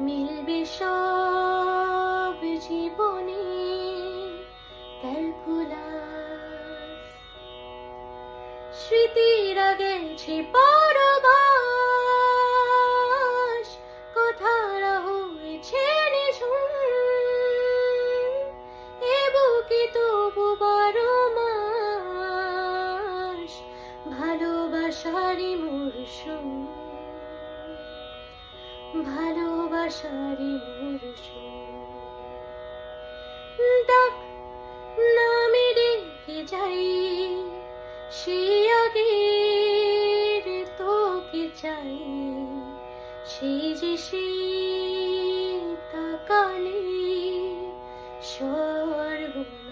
মিলবে সব জীবনে ক্যালকুলাস। স্মৃতিরা গেছে পরবাস, কথারা হয়েছে নিঝুম। এ বুকে তবু 12 মাস ভালোবাসারই মরশুম, ভালোবাসারই মরশুম। ডাক নামে ডেকে যাই, সে আগের তোকে চাই। সেই যে শীতকালে সর্বনাশ।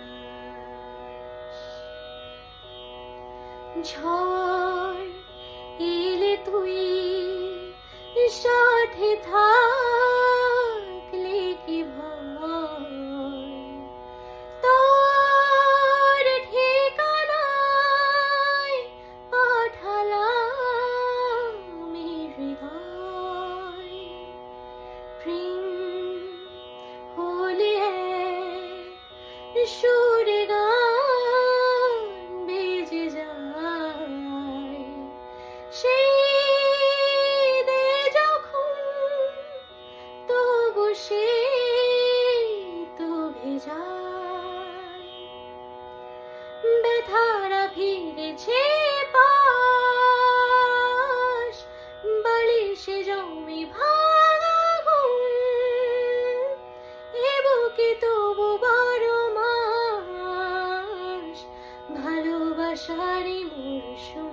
ঝড় এলে তুই সাথে থাকলে কি ভয়, তোর ঠিকানায় পাঠালাম হৃদয়। প্রেম হলে সুরে গান বেজে যায়, সেই সে তো ভেজায়। ব্যথারা ফিরেছে পাশ, বালিশে জমি ভাঙা ঘুম। এ বুকে তবু 12 মাস ভালোবাসারই মরশুম।